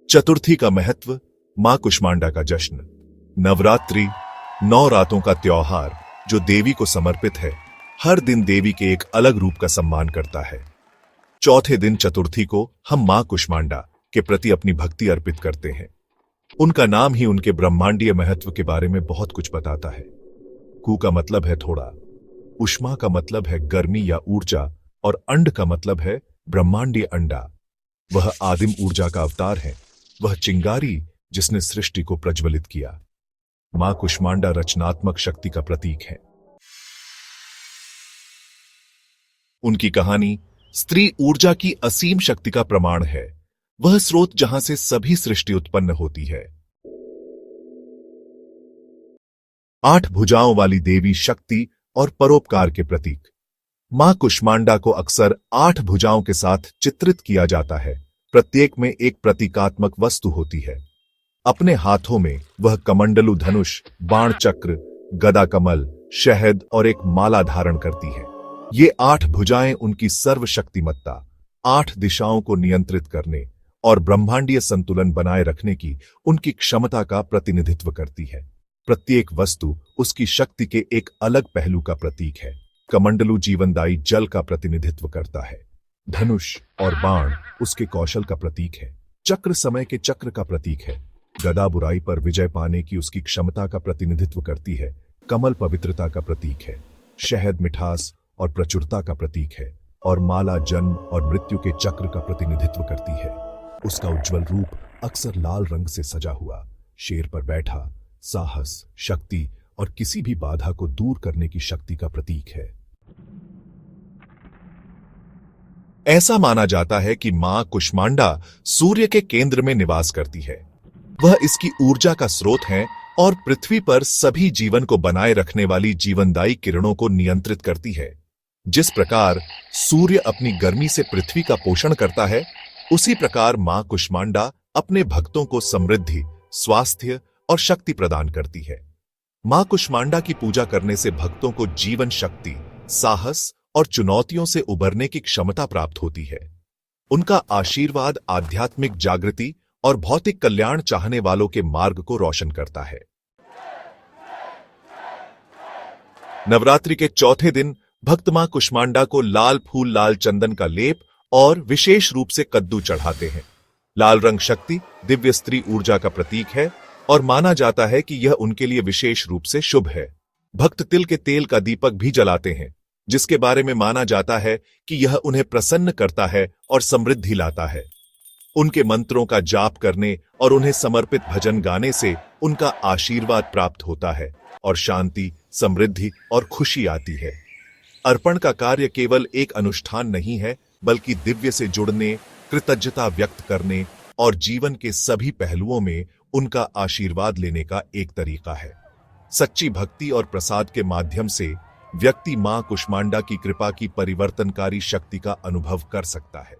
चतुर्थी का महत्व, मां कुष्मांडा का जश्न। नवरात्रि 9 रातों का त्योहार जो देवी को समर्पित है, हर दिन देवी के एक अलग रूप का सम्मान करता है। चौथे दिन चतुर्थी को हम मां कुष्मांडा के प्रति अपनी भक्ति अर्पित करते हैं। उनका नाम ही उनके ब्रह्मांडीय महत्व के बारे में बहुत कुछ बताता है। कु का मतलब है थोड़ा, उष्मा का मतलब है गर्मी या ऊर्जा, और अंड का मतलब है ब्रह्मांडीय अंडा। वह आदिम ऊर्जा का अवतार है, वह चिंगारी जिसने सृष्टि को प्रज्वलित किया। मां कुष्मांडा रचनात्मक शक्ति का प्रतीक है। उनकी कहानी स्त्री ऊर्जा की असीम शक्ति का प्रमाण है, वह स्रोत जहां से सभी सृष्टि उत्पन्न होती है। 8 भुजाओं वाली देवी शक्ति और परोपकार के प्रतीक। मां कुष्मांडा को अक्सर 8 भुजाओं के साथ चित्रित किया जाता है, प्रत्येक में एक प्रतीकात्मक वस्तु होती है। अपने हाथों में वह कमंडलू धनुष, बाण चक्र, गदा कमल, शहद और एक माला धारण करती है। ये 8 भुजाएं उनकी सर्वशक्तिमत्ता, 8 दिशाओं को नियंत्रित करने और ब्रह्मांडीय संतुलन बनाए रखने की उनकी क्षमता का प्रतिनिधित्व करती है। प्रत्येक वस्तु उसकी शक्ति के एक अलग पहलू का प्रतीक है। कमंडलू जीवनदायी जल का प्रतिनिधित्व करता है, धनुष और बाण उसके कौशल का प्रतीक है, चक्र समय के चक्र का प्रतीक है, गदा बुराई पर विजय पाने की उसकी क्षमता का प्रतिनिधित्व करती है, कमल पवित्रता का प्रतीक है, शहद मिठास और प्रचुरता का प्रतीक है, और माला जन्म और मृत्यु के चक्र का प्रतिनिधित्व करती है। उसका उज्जवल रूप अक्सर लाल रंग से सजा हुआ, शेर पर बैठा, साहस, शक्ति और किसी भी बाधा को दूर करने की शक्ति का प्रतीक है। ऐसा माना जाता है कि मां कुष्मांडा सूर्य के केंद्र में निवास करती है। वह इसकी ऊर्जा का स्रोत है और पृथ्वी पर सभी जीवन को बनाए रखने वाली जीवनदायी किरणों को नियंत्रित करती है। जिस प्रकार सूर्य अपनी गर्मी से पृथ्वी का पोषण करता है, उसी प्रकार मां कुष्मांडा अपने भक्तों को समृद्धि, स्वास्थ्य और शक्ति प्रदान करती है। मां कुष्मांडा की पूजा करने से भक्तों को जीवन शक्ति, साहस और चुनौतियों से उबरने की क्षमता प्राप्त होती है। उनका आशीर्वाद आध्यात्मिक जागृति और भौतिक कल्याण चाहने वालों के मार्ग को रोशन करता है। नवरात्रि के चौथे दिन भक्त मां कुष्मांडा को लाल फूल, लाल चंदन का लेप और विशेष रूप से कद्दू चढ़ाते हैं। लाल रंग शक्ति, दिव्य स्त्री ऊर्जा का प्रतीक है और माना जाता है कि यह उनके लिए विशेष रूप से शुभ है। भक्त तिल के तेल का दीपक भी जलाते हैं, जिसके बारे में माना जाता है कि यह उन्हें प्रसन्न करता है और समृद्धि लाता है। उनके मंत्रों का जाप करने और उन्हें समर्पित भजन गाने से उनका आशीर्वाद प्राप्त होता है और शांति, समृद्धि और खुशी आती है। अर्पण का कार्य केवल एक अनुष्ठान नहीं है, बल्कि दिव्य से जुड़ने, कृतज्ञता व्यक्त करने और जीवन के सभी पहलुओं में उनका आशीर्वाद लेने का एक तरीका है। सच्ची भक्ति और प्रसाद के माध्यम से व्यक्ति मां कुष्मांडा की कृपा की परिवर्तनकारी शक्ति का अनुभव कर सकता है।